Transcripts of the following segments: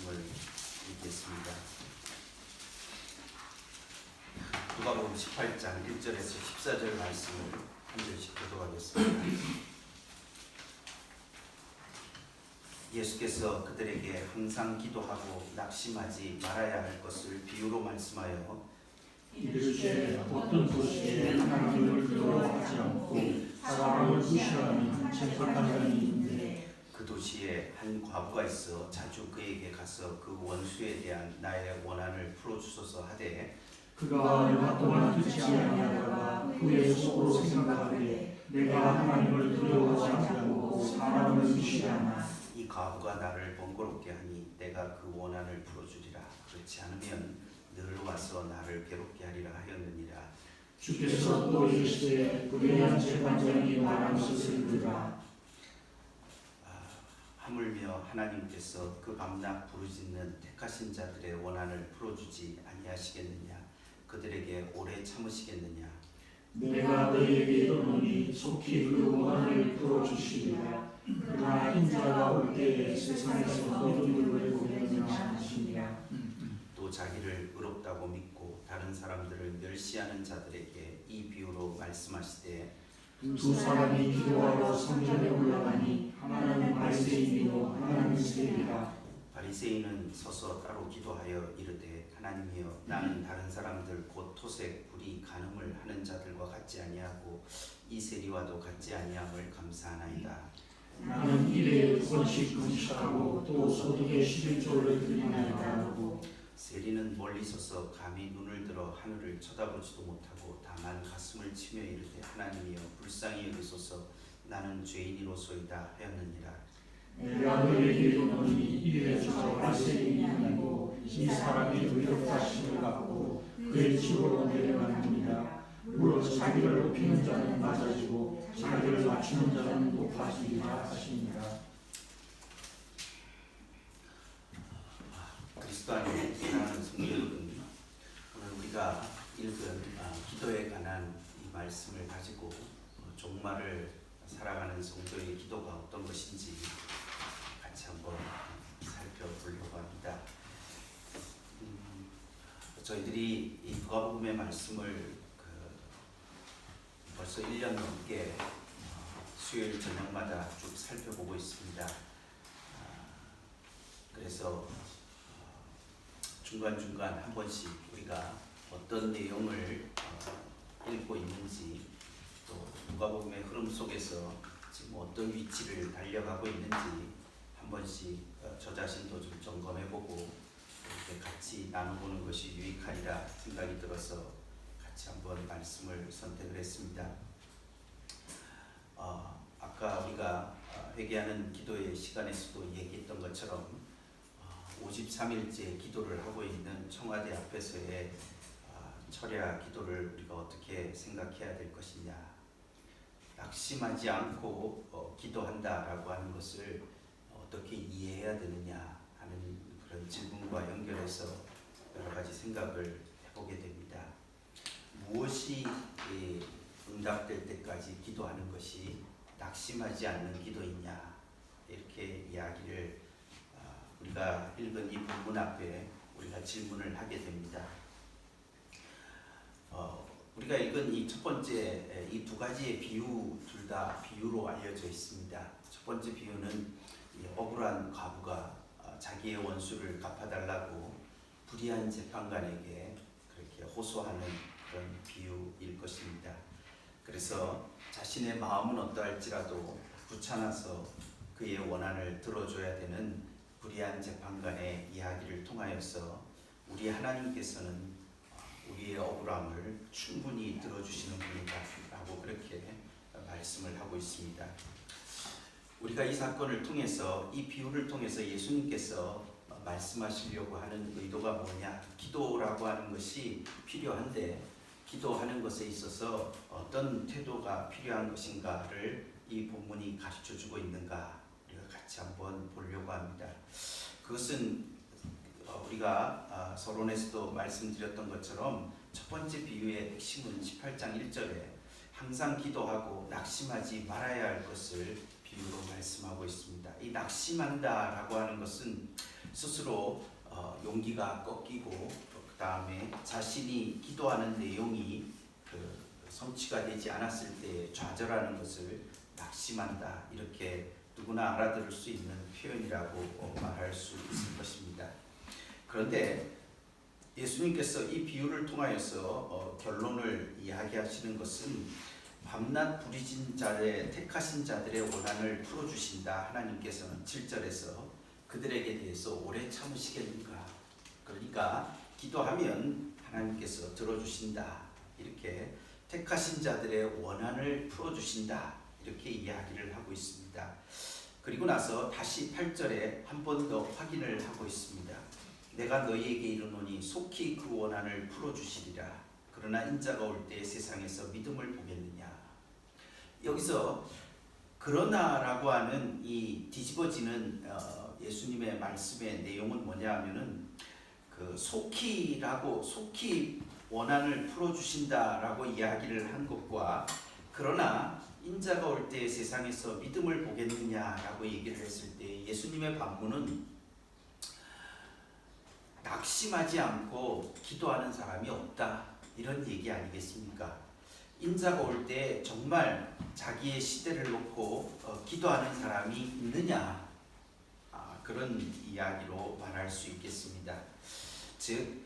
말씀을 읽겠습니다. 누가복음 18장 1절에서 14절 말씀을 한 절씩 교독하겠습니다. 예수께서 그들에게 항상 기도하고 낙심하지 말아야 할 것을 비유로 말씀하여 이르시되 어떤 도시에 하나님을 두려워하지 않고 사람을 무시하는 천박한 자니 있는데 그 도시에 한 과부가 있어 자주 그에게 가서 그 원수에 대한 나의 원한을 풀어주소서 하되 그가 얼마 동안 듣지 아니하다가 후에 속으로 생각하되 내가 하나님을 두려워하지 않고 사람을 무시하나 이 과부가 나를 번거롭게 하니 내가 그 원한을 풀어주리라. 그렇지 않으면 늘 와서 나를 괴롭게 하리라 하였느니라. 주께서 또 이르시되 불의한 재판장이 말한 것을 들으라. 하물며 하나님께서 그 밤낮 부르짖는 택하신 자들의 원한을 풀어주지 아니하시겠느냐. 그들에게 오래 참으시겠느냐. 내가 너희에게 이르노니 속히 그 원한을 풀어주시리라. 그러나 인자가 올 때에 세상에서 너희를 보내지 않으시리라. 또 자기를 의롭다고 믿고 다른 사람들을 멸시하는 자들에게 이 비유로 말씀하시되 두 사람이 기도하러 성전에 올라가니 하나는 바리새인이요 하나는 세리라. 바리새인은 서서 따로 기도하여 이르되 하나님이여 나는 다른 사람들 곧 토색 불의 간음을 하는 자들과 같지 아니하고 이 세리와도 같지 아니함을 감사하나이다. 나는 일에 2번씩 금식하고 또 소득의 11조를 드리나이다 하고 세리는 멀리 서서 감히 눈을 들어 하늘을 쳐다보지도 못하고 다만 가슴을 치며 이르되 하나님이여 불쌍히 여기소서 나는 죄인이로소이다 하였느니라. 내가 너희에게 이르노니 이에 저 바리새인이 아니고 이 사람이 의롭다심을 갖고 그의 집으로 내려가느니라. 물론 자기를 높이는 자는 낮아지고 자기를 낮추는 자는 높아지리라 하시니라. 그리스도 안에 사랑하는 성도 여러분, 오늘 우리가 읽은 기도에 관한 이 말씀을 가지고 종말을 살아가는 성도의 기도가 어떤 것인지 같이 한번 살펴보려고 합니다. 저희들이 이 누가복음의 말씀을 벌써 1년 넘게 수요일 저녁마다 쭉 살펴보고 있습니다. 그래서 중간중간 한 번씩 우리가 어떤 내용을 읽고 있는지 또 누가복음의 흐름 속에서 지금 어떤 위치를 달려가고 있는지 한 번씩 저 자신도 좀 점검해보고 이렇게 같이 나눠보는 것이 유익하리라 생각이 들어서 같이 한번 말씀을 선택을 했습니다. 아까 우리가 회개하는 기도의 시간에서도 얘기했던 것처럼 53일째 기도를 하고 있는 청와대 앞에서의 철야 기도를 우리가 어떻게 생각해야 될 것이냐. 낙심하지 않고 기도한다라고 하는 것을 어떻게 이해해야 되느냐 하는 그런 질문과 연결해서 여러 가지 생각을 해보게 됩니다. 무엇이 응답될 때까지 기도하는 것이 낙심하지 않는 기도이냐, 이렇게 이야기를 우리가 읽은 이 본문 앞에 우리가 질문을 하게 됩니다. 우리가 읽은 이 첫 번째 이 두 가지의 비유 둘 다 비유로 알려져 있습니다. 첫 번째 비유는 억울한 과부가 자기의 원수를 갚아달라고 불의한 재판관에게 그렇게 호소하는 그런 비유일 것입니다. 그래서 자신의 마음은 어떠할지라도 귀찮아서 그의 원한을 들어줘야 되는 불의한 재판관의 이야기를 통하여서 우리 하나님께서는 우리의 억울함을 충분히 들어주시는 분이다라고 그렇게 말씀을 하고 있습니다. 우리가 이 사건을 통해서, 이 비유를 통해서 예수님께서 말씀하시려고 하는 의도가 뭐냐, 기도라고 하는 것이 필요한데 기도하는 것에 있어서 어떤 태도가 필요한 것인가를 이 본문이 가르쳐주고 있는가, 우리가 같이 한번 보려고 합니다. 그것은 우리가 서론에서도 말씀드렸던 것처럼 첫 번째 비유의 핵심은 18장 1절에 항상 기도하고 낙심하지 말아야 할 것을 비유로 말씀하고 있습니다. 이 낙심한다라고 하는 것은 스스로 용기가 꺾이고 그 다음에 자신이 기도하는 내용이 성취가 되지 않았을 때 좌절하는 것을 낙심한다. 이렇게 누구나 알아들을 수 있는 표현이라고 말할 수 있을 것입니다. 그런데 예수님께서 이 비유를 통하여서 결론을 이야기하시는 것은 밤낮 부리진 자의 택하신 자들의 원한을 풀어주신다. 하나님께서는 7절에서 그들에게 대해서 오래 참으시겠는가. 그러니까 기도하면 하나님께서 들어주신다. 이렇게 택하신 자들의 원한을 풀어주신다. 이렇게 이야기를 하고 있습니다. 그리고 나서 다시 8절에 한 번 더 확인을 하고 있습니다. 내가 너희에게 이르노니 속히 그 원한을 풀어주시리라. 그러나 인자가 올 때 세상에서 믿음을 보겠느냐. 여기서 그러나라고 하는 이 뒤집어지는 예수님의 말씀의 내용은 뭐냐 하면은 속히 원한을 풀어주신다라고 이야기를 한 것과 그러나 인자가 올 때 세상에서 믿음을 보겠느냐라고 얘기를 했을 때 예수님의 반문은 낙심하지 않고 기도하는 사람이 없다. 이런 얘기 아니겠습니까? 인자가 올 때 정말 자기의 시대를 놓고 기도하는 사람이 있느냐? 그런 이야기로 말할 수 있겠습니다. 즉,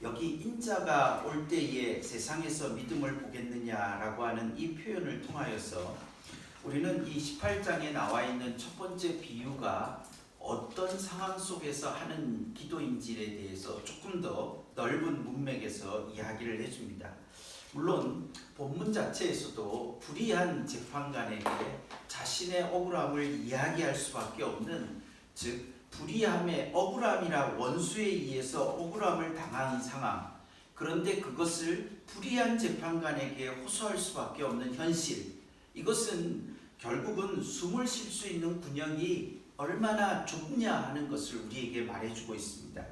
여기 인자가 올 때에 세상에서 믿음을 보겠느냐라고 하는 이 표현을 통하여서 우리는 이 18장에 나와 있는 첫 번째 비유가 어떤 상황 속에서 하는 기도인지에 대해서 조금 더 넓은 문맥에서 이야기를 해줍니다. 물론 본문 자체에서도 불의한 재판관에게 자신의 억울함을 이야기할 수밖에 없는, 즉 불의함의 억울함이라 원수에 의해서 억울함을 당한 상황, 그런데 그것을 불의한 재판관에게 호소할 수밖에 없는 현실, 이것은 결국은 숨을 쉴 수 있는 군역이 얼마나 좁냐 하는 것을 우리에게 말해주고 있습니다.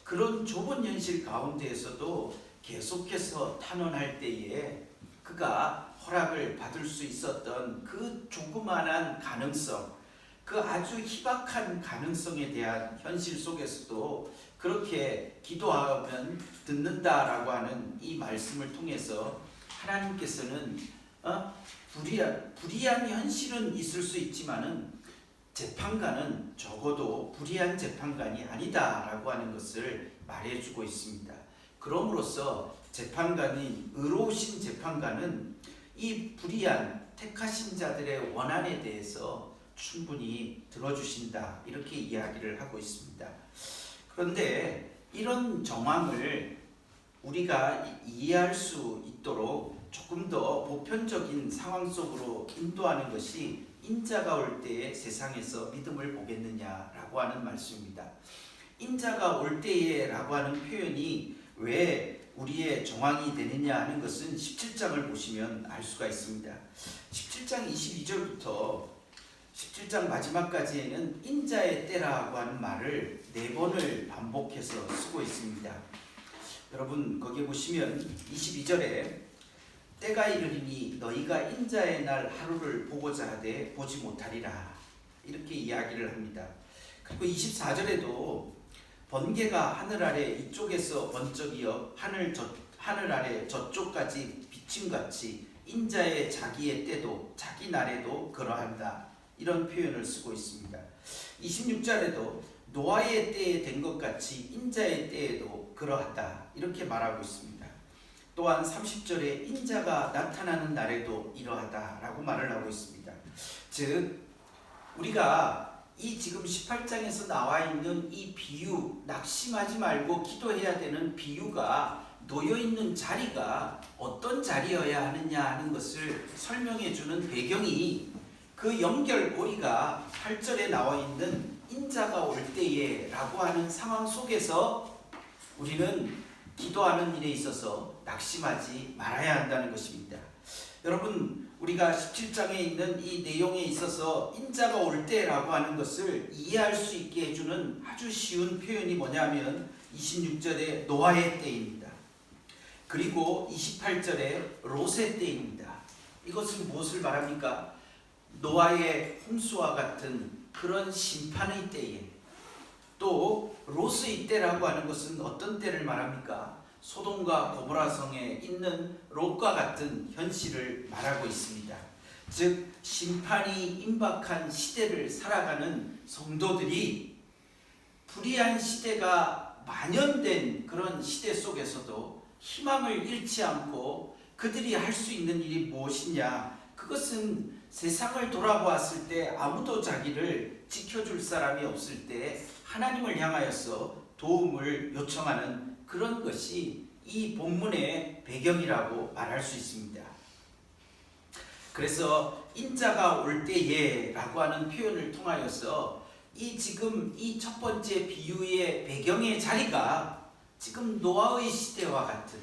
그런 좁은 현실 가운데에서도 계속해서 탄원할 때에 그가 허락을 받을 수 있었던 그 조그만한 가능성, 그 아주 희박한 가능성에 대한 현실 속에서도 그렇게 기도하면 듣는다라고 하는 이 말씀을 통해서 하나님께서는 불의한 현실은 있을 수 있지만은 재판관은 적어도 불의한 재판관이 아니다라고 하는 것을 말해주고 있습니다. 그럼으로써 재판관인 의로우신 재판관은 이 불의한 택하신 자들의 원한에 대해서 충분히 들어주신다, 이렇게 이야기를 하고 있습니다. 그런데 이런 정황을 우리가 이해할 수 있도록 조금 더 보편적인 상황 속으로 인도하는 것이 인자가 올 때에 세상에서 믿음을 보겠느냐라고 하는 말씀입니다. 인자가 올 때에라고 하는 표현이 왜 우리의 정황이 되느냐 하는 것은 17장을 보시면 알 수가 있습니다. 17장 22절부터 17장 마지막까지에는 인자의 때라고 하는 말을 4번을 반복해서 쓰고 있습니다. 여러분 거기에 보시면 22절에 때가 이르리니 너희가 인자의 날 하루를 보고자 하되 보지 못하리라, 이렇게 이야기를 합니다. 그리고 24절에도 번개가 하늘 아래 이쪽에서 번쩍이어 하늘 아래 저쪽까지 비침같이 인자의 자기의 때도 자기 날에도 그러한다, 이런 표현을 쓰고 있습니다. 26절에도 노아의 때에 된 것 같이 인자의 때에도 그러하다, 이렇게 말하고 있습니다. 또한 30절에 인자가 나타나는 날에도 이러하다라고 말을 하고 있습니다. 즉 우리가 이 지금 18장에서 나와 있는 이 비유, 낙심하지 말고 기도해야 되는 비유가 놓여있는 자리가 어떤 자리여야 하느냐 하는 것을 설명해 주는 배경이 그 연결고리가 8절에 나와 있는 인자가 올 때에 라고 하는 상황 속에서 우리는 기도하는 일에 있어서 낙심하지 말아야 한다는 것입니다. 여러분 우리가 17장에 있는 이 내용에 있어서 인자가 올 때라고 하는 것을 이해할 수 있게 해주는 아주 쉬운 표현이 뭐냐면 26절에 노아의 때입니다. 그리고 28절에 롯의 때입니다. 이것은 무엇을 말합니까? 노아의 홍수와 같은 그런 심판의 때에 롯의 이때라고 하는 것은 어떤 때를 말합니까? 소돔과 고모라 성에 있는 롯과 같은 현실을 말하고 있습니다. 즉 심판이 임박한 시대를 살아가는 성도들이 불의한 시대가 만연된 그런 시대 속에서도 희망을 잃지 않고 그들이 할 수 있는 일이 무엇이냐? 그것은 세상을 돌아보았을 때 아무도 자기를 지켜줄 사람이 없을 때 하나님을 향하여서 도움을 요청하는 그런 것이 이 본문의 배경이라고 말할 수 있습니다. 그래서 인자가 올 때에 라고 하는 표현을 통하여서 지금 이 첫 번째 비유의 배경의 자리가 지금 노아의 시대와 같은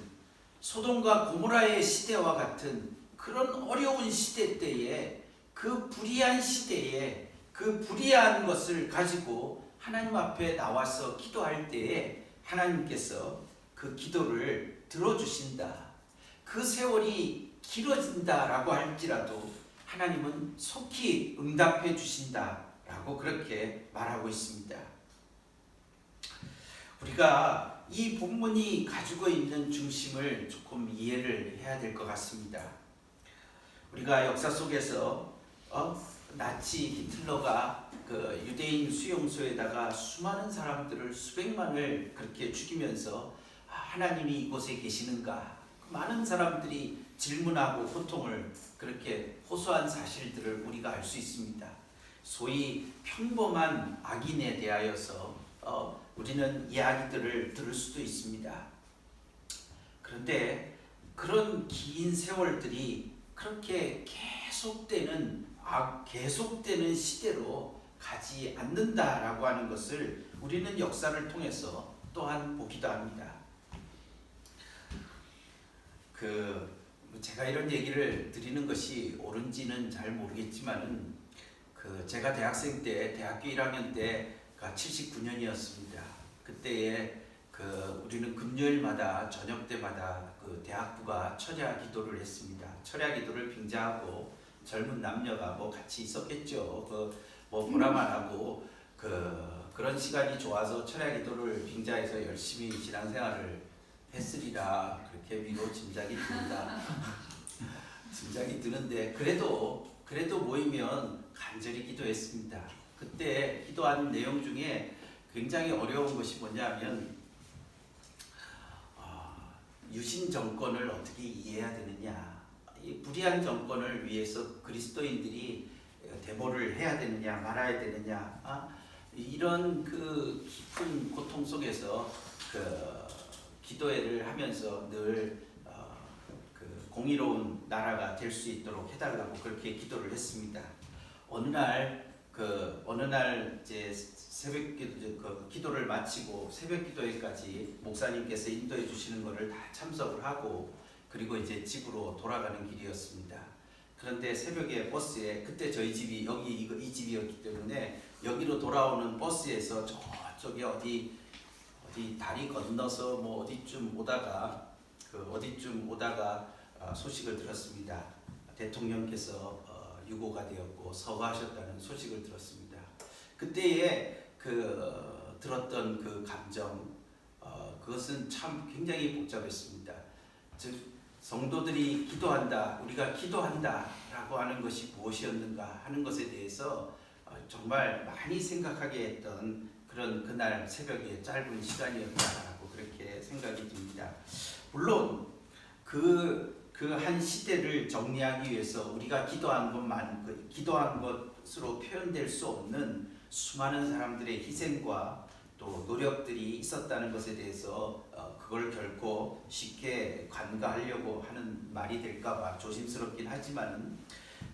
소돔과 고모라의 시대와 같은 그런 어려운 시대 때에 그 불의한 시대에 그 불의한 것을 가지고 하나님 앞에 나와서 기도할 때에 하나님께서 그 기도를 들어주신다. 그 세월이 길어진다라고 할지라도 하나님은 속히 응답해 주신다라고 그렇게 말하고 있습니다. 우리가 이 본문이 가지고 있는 중심을 조금 이해를 해야 될 것 같습니다. 우리가 역사 속에서 나치 히틀러가 그 유대인 수용소에다가 수많은 사람들을 수백만을 그렇게 죽이면서 하나님이 이곳에 계시는가? 많은 사람들이 질문하고 고통을 그렇게 호소한 사실들을 우리가 알 수 있습니다. 소위 평범한 악인에 대하여서 우리는 이야기들을 들을 수도 있습니다. 그런데 그런 긴 세월들이 그렇게 계속되는 시대로 가지 않는다라고 하는 것을 우리는 역사를 통해서 또한 보기도 합니다. 제가 이런 얘기를 드리는 것이 옳은지는 잘 모르겠지만은 제가 대학생 때 대학교 1학년 때가 79년이었습니다. 그때에 우리는 금요일마다 저녁 때마다 대학부가 철야 기도를 했습니다. 철야 기도를 빙자하고 젊은 남녀가 같이 있었겠죠. 보라만 하고 그런 시간이 좋아서 철야 기도를 빙자해서 열심히 신앙생활을 했으리라 그렇게 위로 짐작이 듭니다. 짐작이 드는데 그래도 모이면 간절히 기도했습니다. 그때 기도한 내용 중에 굉장히 어려운 것이 뭐냐면 유신 정권을 어떻게 이해해야 되느냐, 이 불의한 정권을 위해서 그리스도인들이 데모를 해야 되느냐 말아야 되느냐, 이런 깊은 고통 속에서 기도회를 하면서 늘 공의로운 나라가 될 수 있도록 해달라고 그렇게 기도를 했습니다. 어느 날 이제 새벽 기도를 마치고 새벽 기도회까지 목사님께서 인도해 주시는 것을 다 참석을 하고 그리고 이제 집으로 돌아가는 길이었습니다. 그런데 새벽에 버스에 그때 저희 집이 이 집이었기 때문에 여기로 돌아오는 버스에서 저쪽에 어디 다리 건너서 어디쯤 오다가 소식을 들었습니다. 대통령께서 유고가 되었고 서거하셨다는 소식을 들었습니다. 그때에 들었던 그 감정, 그것은 참 굉장히 복잡했습니다. 즉 성도들이 기도한다, 우리가 기도한다라고 하는 것이 무엇이었는가 하는 것에 대해서 정말 많이 생각하게 했던 그날 새벽에 짧은 시간이었다라고 그렇게 생각이 듭니다. 물론 그 한 시대를 정리하기 위해서 우리가 기도한 것으로 표현될 수 없는 수많은 사람들의 희생과 또 노력들이 있었다는 것에 대해서 그걸 결코 쉽게 간과하려고 하는 말이 될까봐 조심스럽긴 하지만은,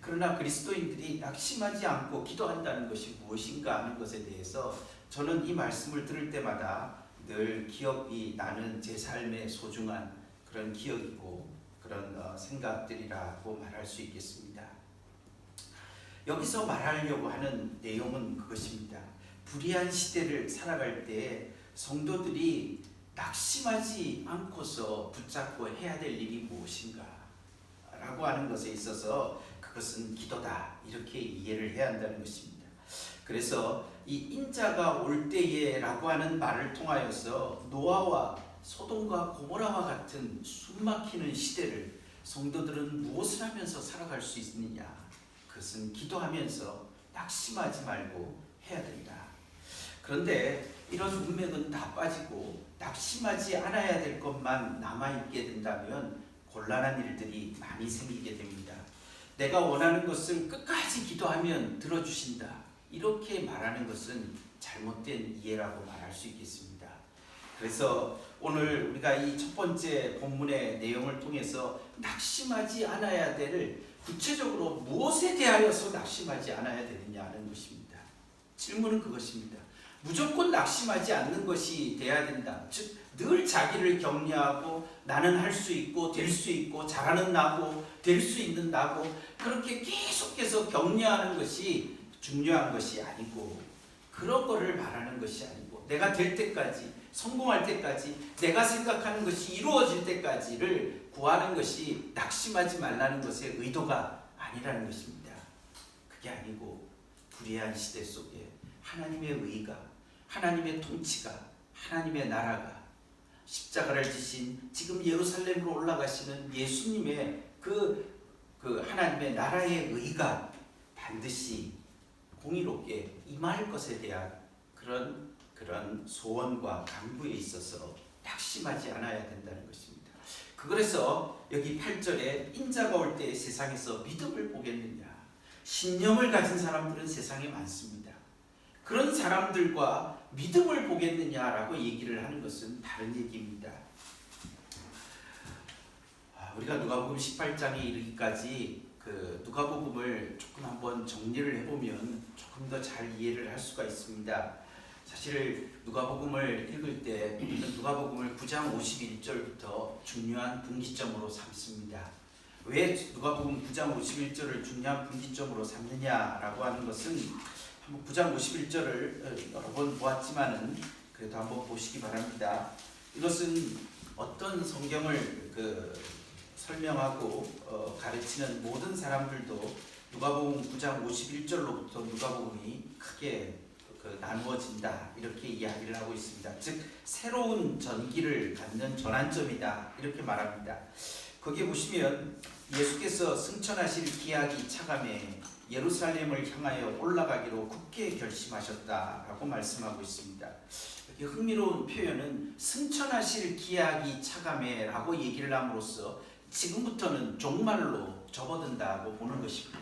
그러나 그리스도인들이 낙심하지 않고 기도한다는 것이 무엇인가 하는 것에 대해서 저는 이 말씀을 들을 때마다 늘 기억이 나는 제 삶의 소중한 그런 기억이고 그런 생각들이라고 말할 수 있겠습니다. 여기서 말하려고 하는 내용은 그것입니다. 불의한 시대를 살아갈 때 성도들이 낙심하지 않고서 붙잡고 해야 될 일이 무엇인가 라고 하는 것에 있어서 그것은 기도다, 이렇게 이해를 해야 한다는 것입니다. 그래서 이 인자가 올 때에라고 하는 말을 통하여서 노아와 소돔과 고모라와 같은 숨막히는 시대를 성도들은 무엇을 하면서 살아갈 수 있느냐? 그것은 기도하면서 낙심하지 말고 해야 된다. 그런데 이런 문맥은 다 빠지고 낙심하지 않아야 될 것만 남아있게 된다면 곤란한 일들이 많이 생기게 됩니다. 내가 원하는 것을 끝까지 기도하면 들어주신다. 이렇게 말하는 것은 잘못된 이해라고 말할 수 있겠습니다. 그래서 오늘 우리가 이 첫 번째 본문의 내용을 통해서 낙심하지 않아야 될 구체적으로 무엇에 대하여서 낙심하지 않아야 되느냐 하는 것입니다. 질문은 그것입니다. 무조건 낙심하지 않는 것이 돼야 된다. 즉 늘 자기를 격려하고 나는 할 수 있고 될 수 있고 잘하는 나고 될 수 있는 나고 그렇게 계속해서 격려하는 것이 중요한 것이 아니고 그런 거를 말하는 것이 아니고 내가 될 때까지 성공할 때까지 내가 생각하는 것이 이루어질 때까지를 구하는 것이 낙심하지 말라는 것의 의도가 아니라는 것입니다. 그게 아니고 불의한 시대 속에 하나님의 의가 하나님의 통치가 하나님의 나라가 십자가를 지신 지금 예루살렘으로 올라가시는 예수님의 그 하나님의 나라의 의가 반드시 공의롭게 임할 것에 대한 그런 소원과 강구에 있어서 낙심하지 않아야 된다는 것입니다. 그래서 여기 8절에 인자가 올 때 세상에서 믿음을 보겠느냐. 신념을 가진 사람들은 세상에 많습니다. 그런 사람들과 믿음을 보겠느냐라고 얘기를 하는 것은 다른 얘기입니다. 우리가 누가복음 18장에 이르기까지 그 누가복음을 조금 한번 정리를 해보면 조금 더 잘 이해를 할 수가 있습니다. 사실 누가복음을 읽을 때 우리는 누가복음을 9장 51절부터 중요한 분기점으로 삼습니다. 왜 누가복음 9장 51절을 중요한 분기점으로 삼느냐라고 하는 것은 한번 9장 51절을 여러 번 보았지만은 그래도 한번 보시기 바랍니다. 이것은 어떤 성경을 설명하고 가르치는 모든 사람들도 누가복음 9장 51절로부터 누가복음이 크게 나누어진다 이렇게 이야기를 하고 있습니다. 즉 새로운 전기를 갖는 전환점이다 이렇게 말합니다. 거기에 보시면 예수께서 승천하실 기약이 차감해 예루살렘을 향하여 올라가기로 굳게 결심하셨다라고 말씀하고 있습니다. 여기 흥미로운 표현은 승천하실 기약이 차감해라고 얘기를 함으로써 지금부터는 종말로 접어든다고 보는 것입니다.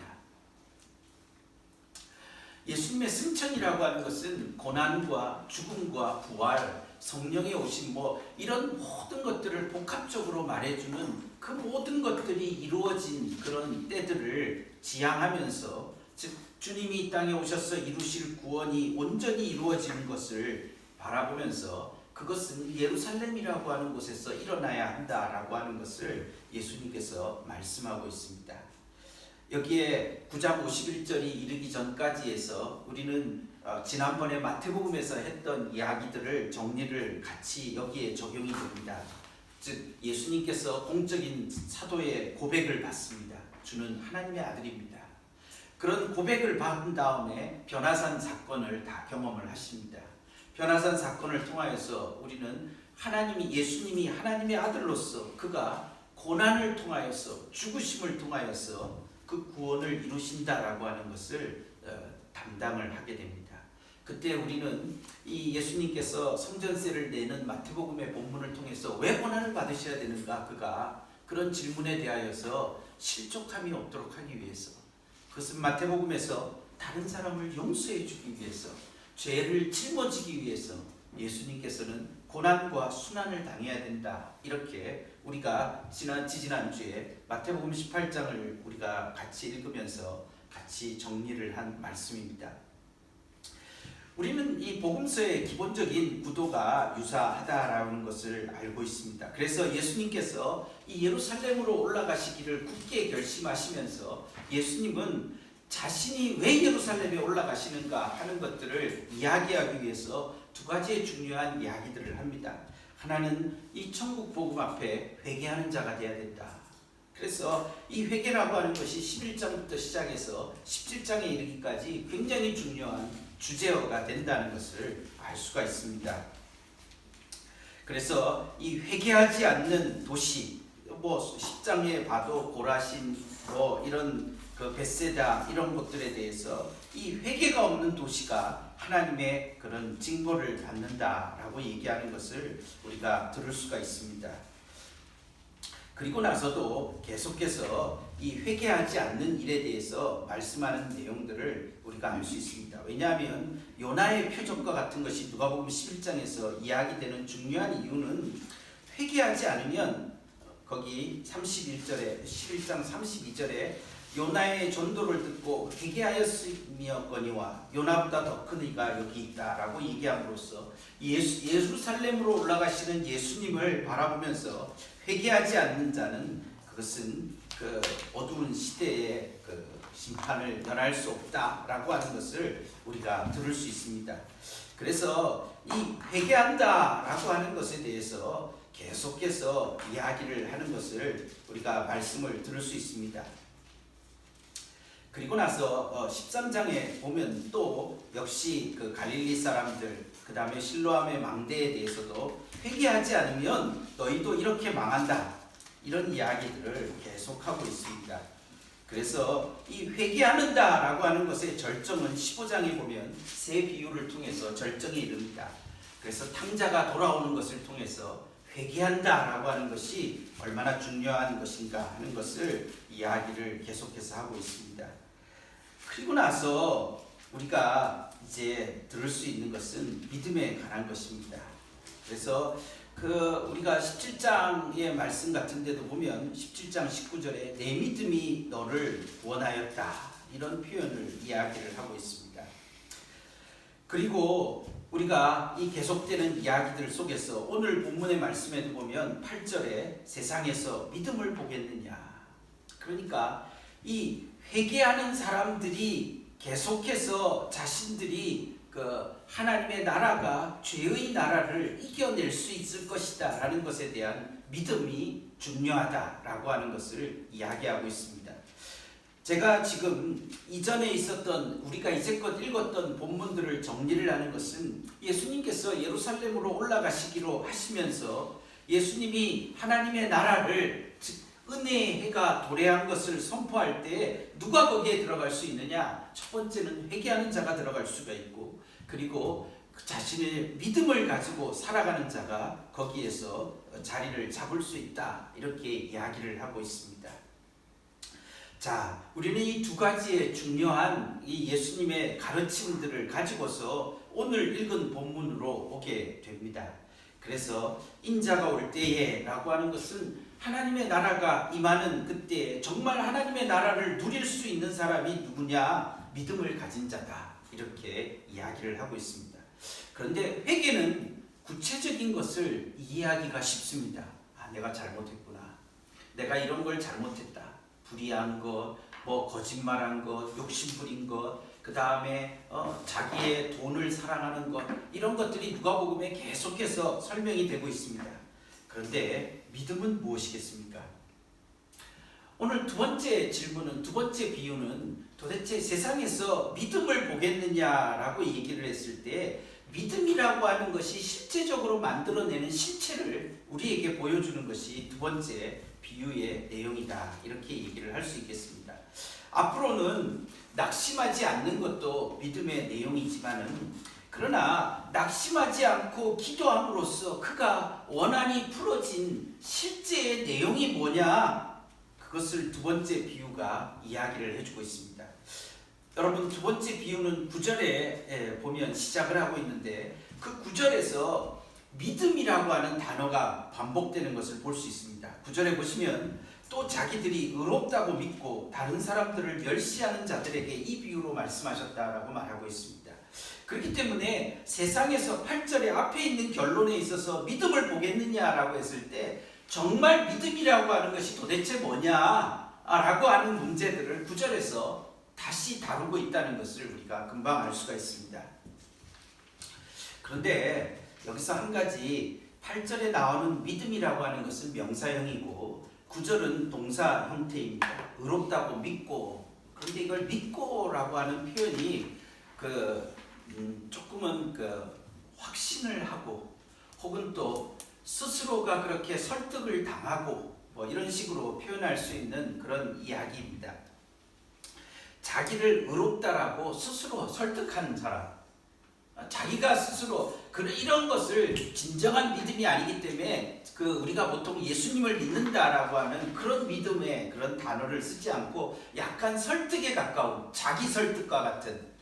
예수님의 승천이라고 하는 것은 고난과 죽음과 부활, 성령의 오심 이런 모든 것들을 복합적으로 말해주는 그 모든 것들이 이루어진 그런 때들을 지향하면서 즉 주님이 이 땅에 오셔서 이루실 구원이 온전히 이루어지는 것을 바라보면서 그것은 예루살렘이라고 하는 곳에서 일어나야 한다라고 하는 것을 예수님께서 말씀하고 있습니다. 여기에 9장 51절이 이르기 전까지 해서 우리는 지난번에 마태복음에서 했던 이야기들을 정리를 같이 여기에 적용이 됩니다. 즉 예수님께서 공적인 사도의 고백을 받습니다. 주는 하나님의 아들입니다. 그런 고백을 받은 다음에 변화산 사건을 다 경험을 하십니다. 변화산 사건을 통하여서 우리는 예수님이 하나님의 아들로서 그가 고난을 통하여서 죽으심을 통하여서 그 구원을 이루신다라고 하는 것을 담당을 하게 됩니다. 그때 우리는 이 예수님께서 성전세를 내는 마태복음의 본문을 통해서 왜 고난을 받으셔야 되는가 그가 그런 질문에 대하여서 실족함이 없도록 하기 위해서 그것은 마태복음에서 다른 사람을 용서해 주기 위해서 죄를 짊어지기 위해서 예수님께서는 고난과 순환을 당해야 된다. 이렇게 우리가 지지난주에 마태복음 18장을 우리가 같이 읽으면서 같이 정리를 한 말씀입니다. 우리는 이 복음서의 기본적인 구도가 유사하다라는 것을 알고 있습니다. 그래서 예수님께서 이 예루살렘으로 올라가시기를 굳게 결심하시면서 예수님은 자신이 왜 예루살렘에 올라가시는가 하는 것들을 이야기하기 위해서 두 가지의 중요한 이야기들을 합니다. 하나는 이 천국 복음 앞에 회개하는 자가 되어야 된다. 그래서 이 회개라고 하는 것이 11장부터 시작해서 17장에 이르기까지 굉장히 중요한 주제어가 된다는 것을 알 수가 있습니다. 그래서 이 회개하지 않는 도시, 뭐 10장에 봐도 고라신 뭐 이런 그 벳세다 이런 것들에 대해서 이 회개가 없는 도시가 하나님의 그런 징벌을 받는다라고 얘기하는 것을 우리가 들을 수가 있습니다. 그리고 나서도 계속해서 이 회개하지 않는 일에 대해서 말씀하는 내용들을 우리가 알 수 있습니다. 왜냐하면 요나의 표적과 같은 것이 누가복음 11장에서 이야기되는 중요한 이유는 회개하지 않으면 거기 31절에 11장 32절에 요나의 전도를 듣고 회개하였으며거니와 요나보다 더 큰 이가 여기 있다라고 얘기함으로써 예루살렘으로 올라가시는 예수님을 바라보면서 회개하지 않는 자는 그것은 그 어두운 시대의 그 심판을 면할 수 없다라고 하는 것을 우리가 들을 수 있습니다. 그래서 이 회개한다라고 하는 것에 대해서 계속해서 이야기를 하는 것을 우리가 말씀을 들을 수 있습니다. 그리고 나서 13장에 보면 또 역시 그 갈릴리 사람들 그 다음에 실로암의 망대에 대해서도 회개하지 않으면 너희도 이렇게 망한다 이런 이야기들을 계속하고 있습니다. 그래서 이 회개하는다라고 하는 것의 절정은 15장에 보면 세 비유를 통해서 절정에 이릅니다. 그래서 탕자가 돌아오는 것을 통해서 회개한다라고 하는 것이 얼마나 중요한 것인가 하는 것을 이야기를 계속해서 하고 있습니다. 그리고 나서 우리가 이제 들을 수 있는 것은 믿음에 관한 것입니다. 그래서 우리가 17장의 말씀 같은 데도 보면 17장 19절에 내 믿음이 너를 구원하였다 이런 표현을 이야기를 하고 있습니다. 그리고 우리가 이 계속되는 이야기들 속에서 오늘 본문의 말씀에도 보면 8절에 세상에서 믿음을 보겠느냐, 그러니까 이 회개하는 사람들이 계속해서 자신들이 그 하나님의 나라가 죄의 나라를 이겨낼 수 있을 것이다 라는 것에 대한 믿음이 중요하다라고 하는 것을 이야기하고 있습니다. 제가 지금 이전에 있었던 우리가 이제껏 읽었던 본문들을 정리를 하는 것은 예수님께서 예루살렘으로 올라가시기로 하시면서 예수님이 하나님의 나라를 즉 은혜의 해가 도래한 것을 선포할 때 누가 거기에 들어갈 수 있느냐? 첫 번째는 회개하는 자가 들어갈 수가 있고, 그리고 자신의 믿음을 가지고 살아가는 자가 거기에서 자리를 잡을 수 있다 이렇게 이야기를 하고 있습니다. 자, 우리는 이 두 가지의 중요한 이 예수님의 가르침들을 가지고서 오늘 읽은 본문으로 오게 됩니다. 그래서 인자가 올 때에 라고 하는 것은 하나님의 나라가 임하는 그때 정말 하나님의 나라를 누릴 수 있는 사람이 누구냐? 믿음을 가진 자다 이렇게 이야기를 하고 있습니다. 그런데 회개는 구체적인 것을 이해하기가 쉽습니다. 내가 잘못했구나, 내가 이런 걸 잘못했다, 불의한 것, 뭐 거짓말한 것, 욕심부린 것, 그 다음에 자기의 돈을 사랑하는 것, 이런 것들이 누가복음에 계속해서 설명이 되고 있습니다. 그런데 믿음은 무엇이겠습니까? 오늘 두 번째 질문은, 두 번째 비유는 도대체 세상에서 믿음을 보겠느냐라고 얘기를 했을 때 믿음이라고 하는 것이 실제적으로 만들어내는 실체를 우리에게 보여주는 것이 두 번째 비유의 내용이다 이렇게 얘기를 할 수 있겠습니다. 앞으로는 낙심하지 않는 것도 믿음의 내용이지만은 그러나 낙심하지 않고 기도함으로써 그가 원한이 풀어진 실제의 내용이 뭐냐, 그것을 두 번째 비유가 이야기를 해주고 있습니다. 여러분, 두 번째 비유는 9절에 보면 시작을 하고 있는데 그 9절에서 믿음이라고 하는 단어가 반복되는 것을 볼 수 있습니다. 9절에 보시면 또 자기들이 의롭다고 믿고 다른 사람들을 멸시하는 자들에게 이 비유로 말씀하셨다라고 말하고 있습니다. 그렇기 때문에 세상에서 8절에 앞에 있는 결론에 있어서 믿음을 보겠느냐라고 했을 때 정말 믿음이라고 하는 것이 도대체 뭐냐라고 하는 문제들을 9절에서 다시 다루고 있다는 것을 우리가 금방 알 수가 있습니다. 그런데 여기서 한 가지, 8절에 나오는 믿음이라고 하는 것은 명사형이고 9절은 동사 형태입니다. 의롭다고 믿고, 그런데 이걸 믿고라고 하는 표현이 조금은 확신을 하고 혹은 또 스스로가 그렇게 설득을 당하고 뭐 이런 식으로 표현할 수 있는 그런 이야기입니다. 자기를 의롭다라고 스스로 설득하는 사람, 자기가 스스로 이런 것을 진정한 믿음이 아니기 때문에 우리가 보통 예수님을 믿는다라고 하는 그런 믿음의 그런 단어를 쓰지 않고 약간 설득에 가까운 자기 설득과 같은,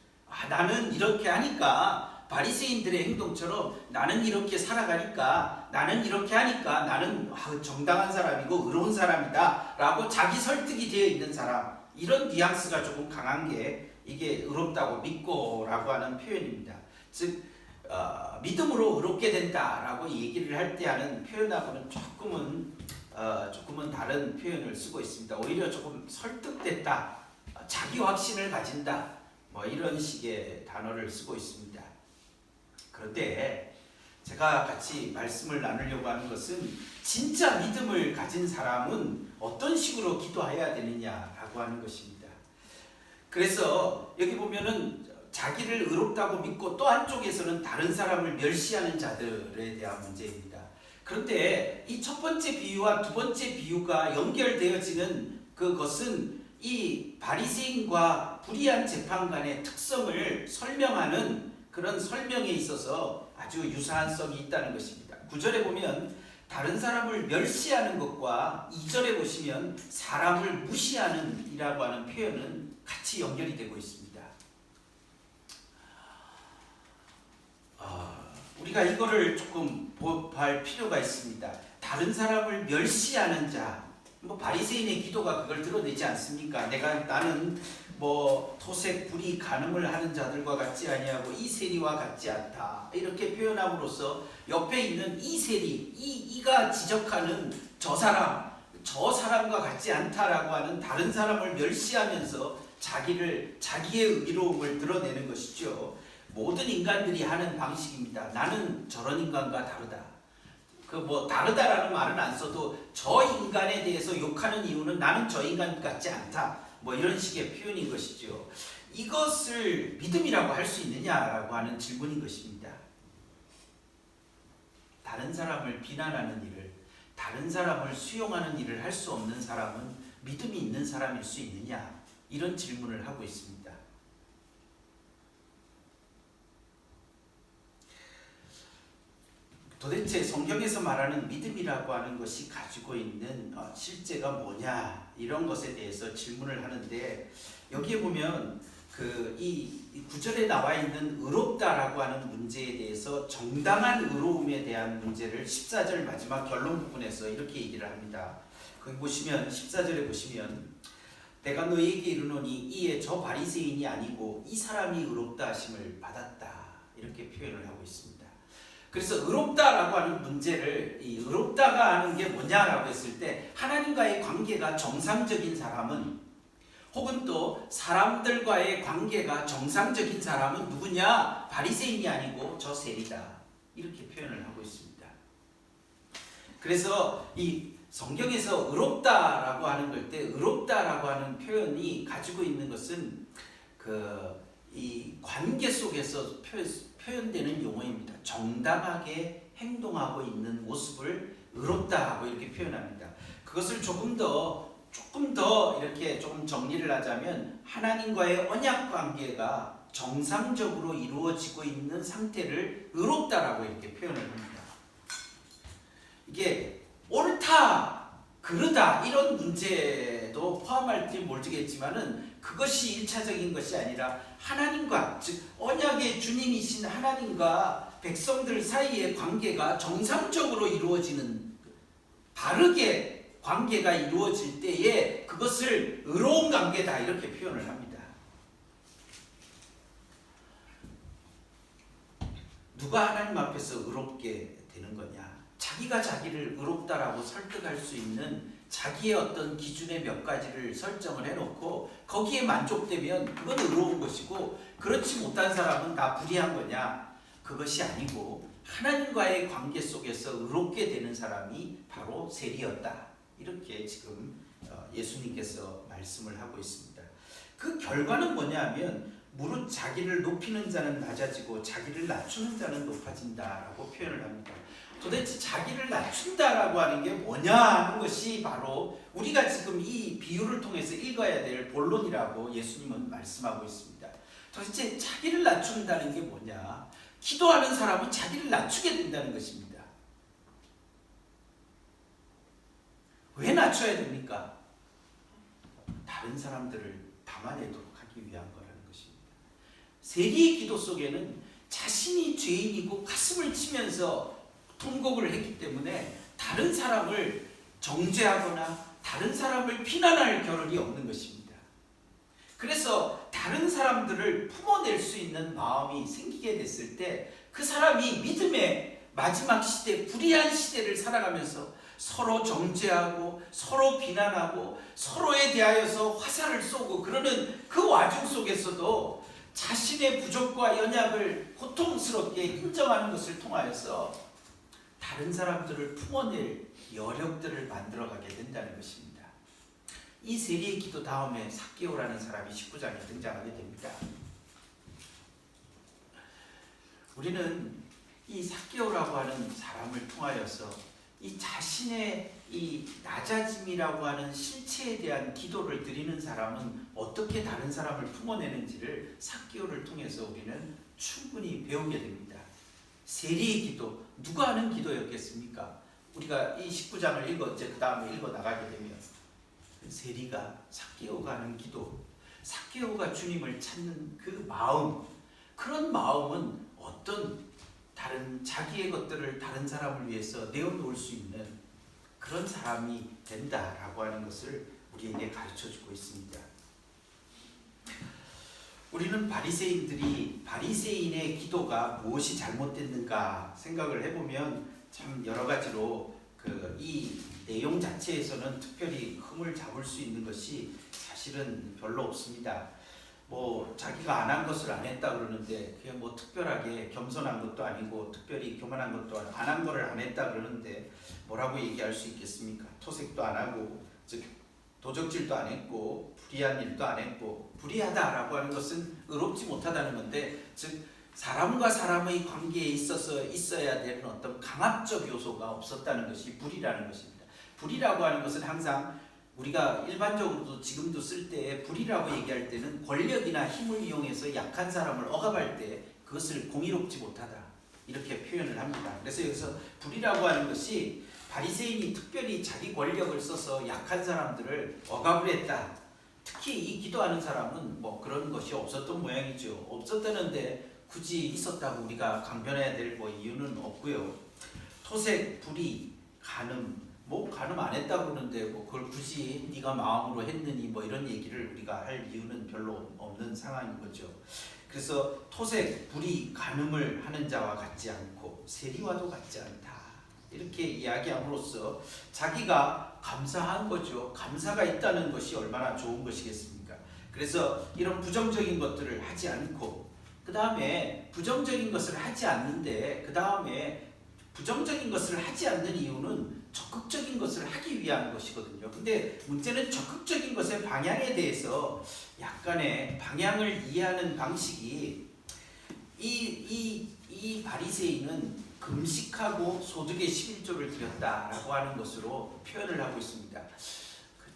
나는 이렇게 하니까 바리새인들의 행동처럼 나는 이렇게 살아가니까 나는 이렇게 하니까 나는 정당한 사람이고 의로운 사람이다 라고 자기 설득이 되어 있는 사람, 이런 뉘앙스가 조금 강한 게 이게 의롭다고 믿고 라고 하는 표현입니다. 즉 믿음으로 의롭게 된다라고 얘기를 할 때 하는 표현하고는 조금은 다른 표현을 쓰고 있습니다. 오히려 조금 설득됐다, 자기 확신을 가진다, 뭐 이런 식의 단어를 쓰고 있습니다. 그런데 제가 같이 말씀을 나누려고 하는 것은 진짜 믿음을 가진 사람은 어떤 식으로 기도해야 되느냐라고 하는 것입니다. 그래서 여기 보면은 자기를 의롭다고 믿고 또 한쪽에서는 다른 사람을 멸시하는 자들에 대한 문제입니다. 그런데 이 첫 번째 비유와 두 번째 비유가 연결되어지는 그것은 이 바리새인과 불의한 재판관의 특성을 설명하는 그런 설명에 있어서 아주 유사한 성이 있다는 것입니다. 9절에 보면 다른 사람을 멸시하는 것과 2절에 보시면 사람을 무시하는 이라고 하는 표현은 같이 연결이 되고 있습니다. 우리가 이거를 조금 볼 필요가 있습니다. 다른 사람을 멸시하는 자, 뭐 바리새인의 기도가 그걸 드러내지 않습니까? 나는 뭐 토색, 불의, 간음을 하는 자들과 같지 아니하고 이 세리와 같지 않다, 이렇게 표현함으로써 옆에 있는 이 세리, 이가 지적하는 저 사람과 같지 않다라고 하는 다른 사람을 멸시하면서 자기의 의로움을 드러내는 것이죠. 모든 인간들이 하는 방식입니다. 나는 저런 인간과 다르다. 다르다라는 말은 안 써도 저 인간에 대해서 욕하는 이유는 나는 저 인간 같지 않다, 뭐 이런 식의 표현인 것이죠. 이것을 믿음이라고 할 수 있느냐라고 하는 질문인 것입니다. 다른 사람을 비난하는 일을, 다른 사람을 수용하는 일을 할 수 없는 사람은 믿음이 있는 사람일 수 있느냐, 이런 질문을 하고 있습니다. 도대체 성경에서 말하는 믿음이라고 하는 것이 가지고 있는 실제가 뭐냐, 이런 것에 대해서 질문을 하는데, 여기에 보면 이 9절에 나와 있는 의롭다라고 하는 문제에 대해서 정당한 의로움에 대한 문제를 14절 마지막 결론 부분에서 이렇게 얘기를 합니다. 거기 보시면 14절에 보시면 내가 너희에게 이르노니 이에 저 바리새인이 아니고 이 사람이 의롭다 하심을 받았다, 이렇게 표현을 하고 있습니다. 그래서 의롭다라고 하는 문제를, 이 의롭다가 하는 게 뭐냐라고 했을 때 하나님과의 관계가 정상적인 사람은, 혹은 또 사람들과의 관계가 정상적인 사람은 누구냐? 바리새인이 아니고 저 세리다, 이렇게 표현을 하고 있습니다. 그래서 이 성경에서 의롭다라고 하는 걸 때 의롭다라고 하는 표현이 가지고 있는 것은 이 관계 속에서 표현되는 용어입니다. 정당하게 행동하고 있는 모습을 의롭다 하고 이렇게 표현합니다. 그것을 조금 더 이렇게 조금 정리를 하자면 하나님과의 언약 관계가 정상적으로 이루어지고 있는 상태를 의롭다라고 이렇게 표현을 합니다. 이게 옳다, 그르다 이런 문제도 포함할지 모르겠지만은 그것이 1차적인 것이 아니라 하나님과, 즉 언약의 주님이신 하나님과 백성들 사이의 관계가 정상적으로 이루어지는, 바르게 관계가 이루어질 때에 그것을 의로운 관계다, 이렇게 표현을 합니다. 누가 하나님 앞에서 의롭게 되는 거냐? 자기가 자기를 의롭다라고 설득할 수 있는 자기의 어떤 기준의 몇 가지를 설정을 해놓고 거기에 만족되면 그건 의로운 것이고, 그렇지 못한 사람은 나 불의한 거냐? 그것이 아니고 하나님과의 관계 속에서 의롭게 되는 사람이 바로 세리였다, 이렇게 지금 예수님께서 말씀을 하고 있습니다. 그 결과는 뭐냐면 무릇 자기를 높이는 자는 낮아지고 자기를 낮추는 자는 높아진다라고 표현을 합니다. 도대체 자기를 낮춘다라고 하는 게 뭐냐 하는 것이 바로 우리가 지금 이 비유를 통해서 읽어야 될 본론이라고 예수님은 말씀하고 있습니다. 도대체 자기를 낮춘다는 게 뭐냐? 기도하는 사람은 자기를 낮추게 된다는 것입니다. 왜 낮춰야 됩니까? 다른 사람들을 담아내도록 하기 위한 거라는 것입니다. 세리의 기도 속에는 자신이 죄인이고 가슴을 치면서 통곡을 했기 때문에 다른 사람을 정죄하거나 다른 사람을 비난할 겨를이 없는 것입니다. 그래서 다른 사람들을 품어낼 수 있는 마음이 생기게 됐을 때 그 사람이 믿음의 마지막 시대, 불의한 시대를 살아가면서 서로 정죄하고 서로 비난하고 서로에 대하여서 화살을 쏘고 그러는 그 와중 속에서도 자신의 부족과 연약을 고통스럽게 인정하는 것을 통하여서 다른 사람들을 품어낼 여력들을 만들어가게 된다는 것입니다. 이 세리의 기도 다음에 삭개오라는 사람이 19장에 등장하게 됩니다. 우리는 이 삭개오라고 하는 사람을 통하여서 이 자신의 이 낮아짐이라고 하는 실체에 대한 기도를 드리는 사람은 어떻게 다른 사람을 품어내는지를 삭개오를 통해서 우리는 충분히 배우게 됩니다. 세리의 기도, 누가 하는 기도였겠습니까? 우리가 이 19장을 그 다음에 읽어 나가게 되면 세리가 삭개오가 하는 기도, 삭개오가 주님을 찾는 그 마음, 그런 마음은 어떤 다른 자기의 것들을 다른 사람을 위해서 내어놓을 수 있는 그런 사람이 된다라고 하는 것을 우리에게 가르쳐주고 있습니다. 우리는 바리새인의 기도가 무엇이 잘못됐는가 생각을 해보면 참 여러 가지로 이 내용 자체에서는 특별히 흠을 잡을 수 있는 것이 사실은 별로 없습니다. 뭐 자기가 안 한 것을 안 했다 그러는데 그게 뭐 특별하게 겸손한 것도 아니고 특별히 교만한 것도 안 한 거를 안 했다 그러는데 뭐라고 얘기할 수 있겠습니까? 토색도 안 하고 즉 도적질도 안 했고 불의한 일도 안 했고, 불의하다라고 하는 것은 의롭지 못하다는 건데 즉 사람과 사람의 관계에 있어서 있어야 되는 어떤 강압적 요소가 없었다는 것이 불의라는 것입니다. 불의라고 하는 것은 항상 우리가 일반적으로도 지금도 쓸 때 불의라고 얘기할 때는 권력이나 힘을 이용해서 약한 사람을 억압할 때 그것을 공의롭지 못하다 이렇게 표현을 합니다. 그래서 여기서 불의라고 하는 것이 바리새인이 특별히 자기 권력을 써서 약한 사람들을 억압을 했다. 특히 이 기도하는 사람은 뭐 그런 것이 없었던 모양이죠. 없었다는데 굳이 있었다고 우리가 강변해야 될 뭐 이유는 없고요. 토색, 불의, 간음, 뭐 간음 안 했다고 그러는데 뭐 그걸 굳이 네가 마음으로 했느니 뭐 이런 얘기를 우리가 할 이유는 별로 없는 상황인 거죠. 그래서 토색, 불의, 간음을 하는 자와 같지 않고 세리와도 같지 않다. 이렇게 이야기함으로써 자기가 감사한 거죠. 감사가 있다는 것이 얼마나 좋은 것이겠습니까? 그래서 이런 부정적인 것들을 하지 않고 그 다음에 부정적인 것을 하지 않는데 그 다음에 부정적인 것을 하지 않는 이유는 적극적인 것을 하기 위한 것이거든요. 근데 문제는 적극적인 것의 방향에 대해서 약간의 방향을 이해하는 방식이 이 바리새인은 금식하고 소득의 11조를 드렸다라고 하는 것으로 표현을 하고 있습니다.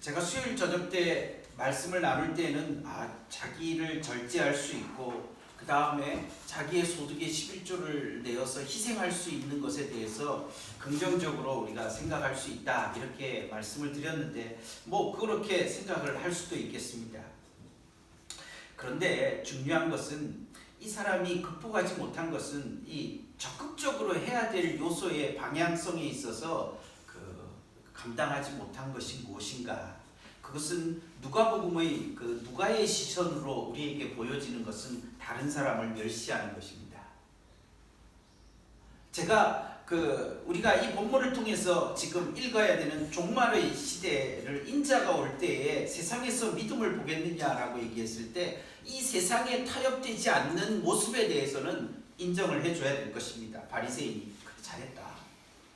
제가 수요일 저녁 때 말씀을 나눌 때는 자기를 절제할 수 있고 그 다음에 자기의 소득의 11조를 내어서 희생할 수 있는 것에 대해서 긍정적으로 우리가 생각할 수 있다 이렇게 말씀을 드렸는데 뭐 그렇게 생각을 할 수도 있겠습니다. 그런데 중요한 것은 이 사람이 극복하지 못한 것은 이 적극적으로 해야 될 요소의 방향성에 있어서 감당하지 못한 것이 무엇인가? 그것은 누가복음의 누가의 시선으로 우리에게 보여지는 것은 다른 사람을 멸시하는 것입니다. 제가 우리가 이 본문을 통해서 지금 읽어야 되는 종말의 시대를 인자가 올 때에 세상에서 믿음을 보겠느냐라고 얘기했을 때 이 세상에 타협되지 않는 모습에 대해서는 인정을 해줘야 될 것입니다. 바리새인이 그래 잘했다.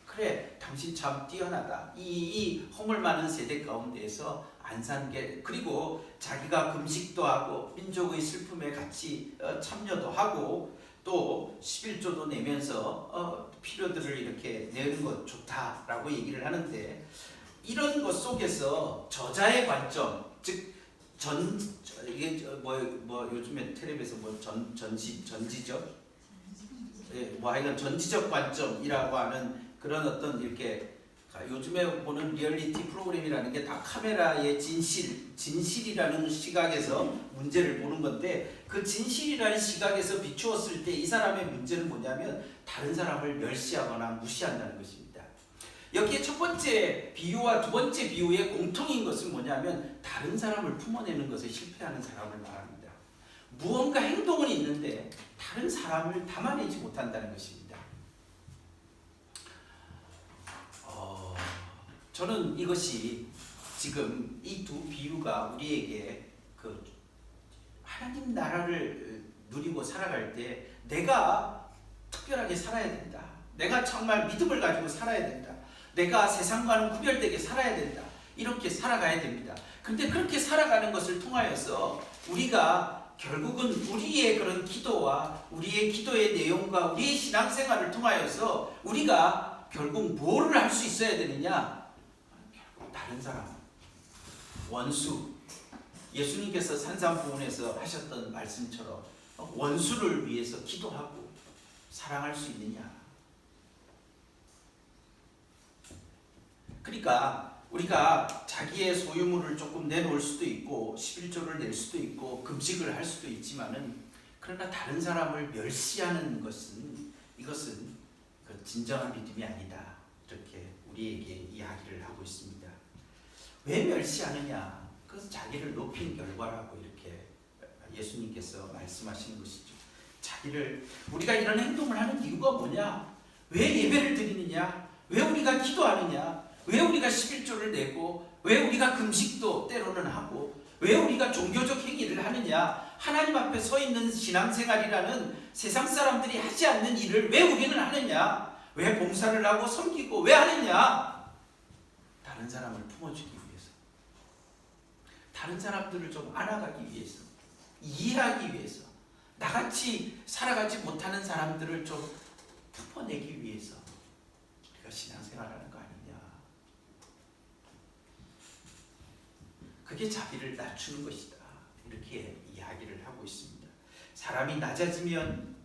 그래 당신 참 뛰어나다. 이 허물 많은 세대 가운데에서 안 산 게, 그리고 자기가 금식도 하고 민족의 슬픔에 같이 참여도 하고 또 11조도 내면서 필요들을 이렇게 내는 것 좋다라고 얘기를 하는데, 이런 것 속에서 저자의 관점, 즉 이게 뭐 요즘에 텔레비에서 뭐 전지적, 예, 뭐 하여간 전지적 관점이라고 하는 그런 어떤 이렇게 요즘에 보는 리얼리티 프로그램이라는 게 다 카메라의 진실이라는 시각에서 문제를 보는 건데, 그 진실이라는 시각에서 비추었을 때 이 사람의 문제는 뭐냐면 다른 사람을 멸시하거나 무시한다는 것입니다. 여기에 첫 번째 비유와 두 번째 비유의 공통인 것은 뭐냐면 다른 사람을 품어내는 것에 실패하는 사람을 말합니다. 무언가 행동은 있는데 다른 사람을 담아내지 못한다는 것입니다. 저는 이것이 지금 이 두 비유가 우리에게 그 하나님 나라를 누리고 살아갈 때 내가 특별하게 살아야 된다. 내가 정말 믿음을 가지고 살아야 된다. 내가 세상과는 구별되게 살아야 된다. 이렇게 살아가야 됩니다. 근데 그렇게 살아가는 것을 통하여서 우리가 결국은 우리의 그런 기도와 우리의 기도의 내용과 우리의 신앙생활을 통하여서 우리가 결국 뭐를 할 수 있어야 되느냐? 결국 다른 사람, 원수, 예수님께서 산상보훈에서 하셨던 말씀처럼 원수를 위해서 기도하고 사랑할 수 있느냐? 그러니까 우리가 자기의 소유물을 조금 내놓을 수도 있고 11조를 낼 수도 있고 금식을 할 수도 있지만은, 그러나 다른 사람을 멸시하는 것은, 이것은 그 진정한 믿음이 아니다. 이렇게 우리에게 이야기를 하고 있습니다. 왜 멸시하느냐? 그것은 자기를 높인 결과라고 이렇게 예수님께서 말씀하시는 것이죠. 우리가 이런 행동을 하는 이유가 뭐냐? 왜 예배를 드리느냐? 왜 우리가 기도하느냐? 왜 우리가 11조를 내고, 왜 우리가 금식도 때로는 하고, 왜 우리가 종교적 행위를 하느냐? 하나님 앞에 서 있는 신앙생활이라는 세상 사람들이 하지 않는 일을 왜 우리는 하느냐? 왜 봉사를 하고 섬기고 왜 하느냐? 다른 사람을 품어주기 위해서, 다른 사람들을 좀 안아가기 위해서, 이해하기 위해서, 나같이 살아가지 못하는 사람들을 좀 품어내기 위해서 우리가 신앙생활하는 거 아니냐? 그게 자비를 낮추는 것이다. 이렇게 이야기를 하고 있습니다. 사람이 낮아지면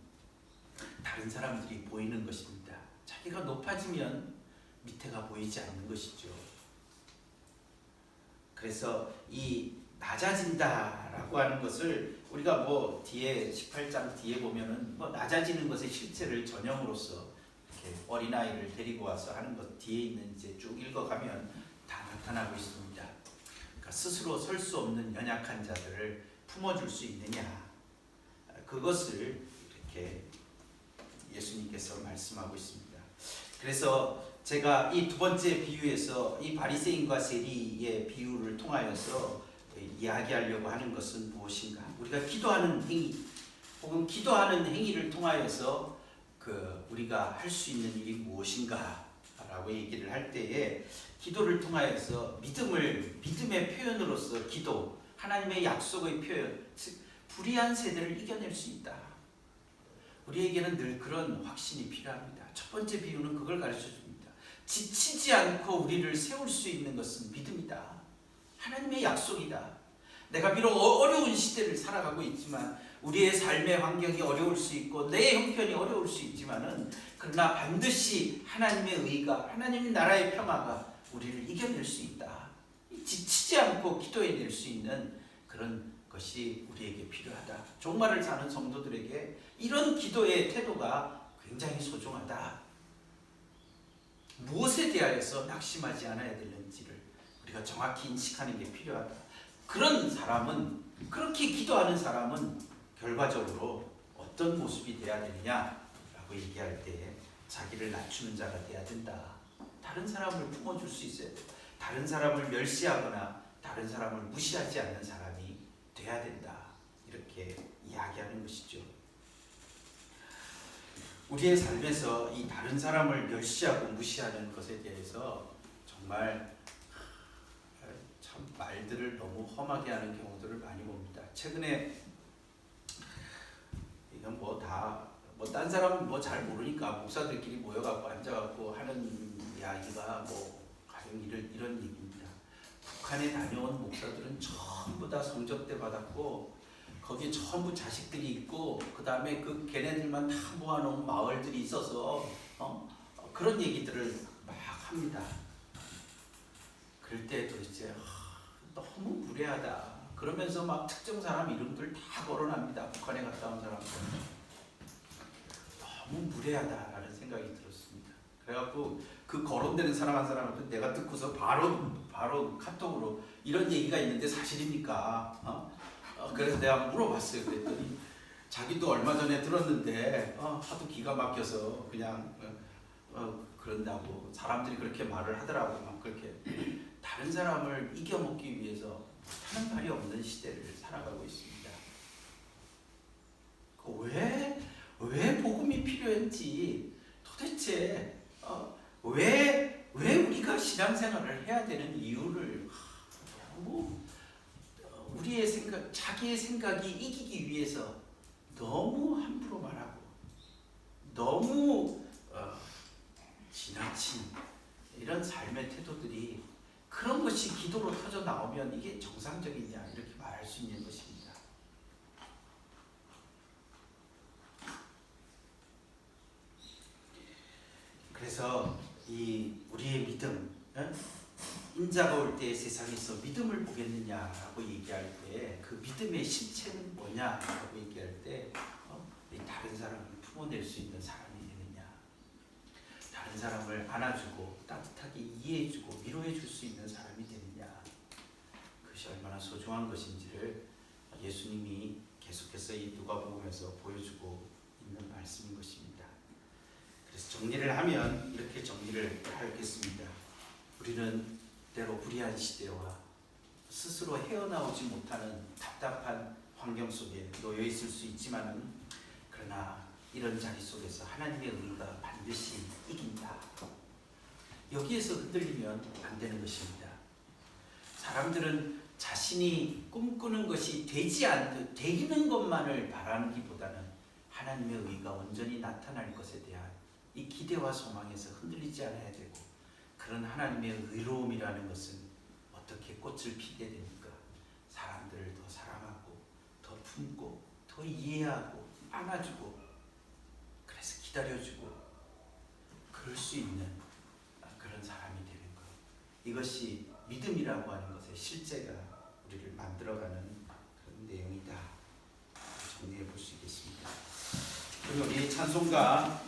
다른 사람들이 보이는 것입니다. 자기가 높아지면 밑에가 보이지 않는 것이죠. 그래서 이 낮아진다라고 하는 것을 우리가 뭐 뒤에 18장 뒤에 보면은 뭐 낮아지는 것의 실체를 전형으로서 이렇게 어린아이를 데리고 와서 하는 것 뒤에 있는 이제 쭉 읽어가면 다 나타나고 있습니다. 그러니까 스스로 설 수 없는 연약한 자들을 품어줄 수 있느냐, 그것을 이렇게 예수님께서 말씀하고 있습니다. 그래서 제가 이 두 번째 비유에서 이 바리새인과 세리의 비유를 통하여서 이야기하려고 하는 것은 무엇인가? 우리가 기도하는 행위 혹은 기도하는 행위를 통하여서 우리가 할 수 있는 일이 무엇인가? 라고 얘기를 할 때에 기도를 통하여서 믿음의 표현으로서 기도, 하나님의 약속의 표현, 즉 불의한 세대를 이겨낼 수 있다. 우리에게는 늘 그런 확신이 필요합니다. 첫 번째 비유는 그걸 가르쳐 줍니다. 지치지 않고 우리를 세울 수 있는 것은 믿음이다. 하나님의 약속이다. 내가 비록 어려운 시대를 살아가고 있지만, 우리의 삶의 환경이 어려울 수 있고 내 형편이 어려울 수 있지만은, 그러나 반드시 하나님의 의가, 하나님의 나라의 평화가 우리를 이겨낼 수 있다. 지치지 않고 기도해낼 수 있는 그런 것이 우리에게 필요하다. 종말을 사는 성도들에게 이런 기도의 태도가 굉장히 소중하다. 무엇에 대하여서 낙심하지 않아야 되는지를 우리가 정확히 인식하는 게 필요하다. 그런 사람은, 그렇게 기도하는 사람은 결과적으로 어떤 모습이 돼야 되느냐라고 얘기할 때 자기를 낮추는 자가 돼야 된다. 다른 사람을 품어줄 수 있어야 된다. 다른 사람을 멸시하거나 다른 사람을 무시하지 않는 사람이 돼야 된다. 이렇게 이야기하는 것이죠. 우리의 삶에서 이 다른 사람을 멸시하고 무시하는 것에 대해서 정말 참 말들을 너무 험하게 하는 경우들을 많이 봅니다. 최근에 이건 딴 사람은 뭐 잘 모르니까 목사들끼리 모여갖고 앉아갖고 하는 이야기가 가령 이런 얘기입니다. 북한에 다녀온 목사들은 전부 다 성접대 받았고 거기에 전부 자식들이 있고 그 다음에 그 걔네들만 다 모아놓은 마을들이 있어서 그런 얘기들을 막 합니다. 그럴 때 도대체 너무 무례하다. 그러면서 막 특정 사람 이름들 다 거론합니다. 북한에 갔다 온 사람들. 너무 무례하다라는 생각이 들었습니다. 그래갖고 그 거론되는 사람 한 사람한테 내가 듣고서 바로 카톡으로 이런 얘기가 있는데 사실입니까? 그래서 내가 물어봤어요. 그랬더니 자기도 얼마 전에 들었는데 하도 기가 막혀서 그냥 그런다고 사람들이 그렇게 말을 하더라고. 막 그렇게 다른 사람을 이겨먹기 위해서 하는 말이 없는 시대를 살아가고 있습니다. 왜 복음이 필요한지 도대체 왜 우리가 신앙생활을 해야 되는 이유를 너무 우리의 생각, 자기의 생각이 이기기 위해서 너무 함부로 말하고 너무 지나친 이런 삶의 태도들이 그런 것이 기도로 터져 나오면 이게 정상적이냐 이렇게 말할 수 있는 것입니다. 그래서 이 우리의 믿음, 인자가 올 때 세상에서 믿음을 보겠느냐라고 얘기할 때 그 믿음의 실체는 뭐냐라고 얘기할 때 다른 사람을 품어낼 수 있는 사람이 되느냐, 다른 사람을 안아주고 따뜻하게 이해해주고 위로해줄 수 있는 사람이 되느냐, 그것이 얼마나 소중한 것인지를 예수님이 계속해서 이 누가복음에서 보여주고 있는 말씀인 것입니다. 그래서 정리를 하면 이렇게 정리를 하겠습니다. 우리는 때로 불의한 시대와 스스로 헤어나오지 못하는 답답한 환경 속에 놓여 있을 수 있지만은 그러나 이런 자리 속에서 하나님의 의가 반드시 이긴다. 여기에서 흔들리면 안 되는 것입니다. 사람들은 자신이 꿈꾸는 것이 되는 것만을 바라기보다는 하나님의 의가 온전히 나타날 것에 대한 이 기대와 소망에서 흔들리지 않아야 되고, 그런 하나님의 의로움이라는 것은 어떻게 꽃을 피게 됩니까? 사람들을 더 사랑하고 더 품고 더 이해하고 안아주고 그래서 기다려주고 그럴 수 있는 그런 사람이 되는 것, 이것이 믿음이라고 하는 것의 실제가 우리를 만들어가는 그런 내용이다. 정리해 볼 수 있겠습니다. 그럼 우리 찬송가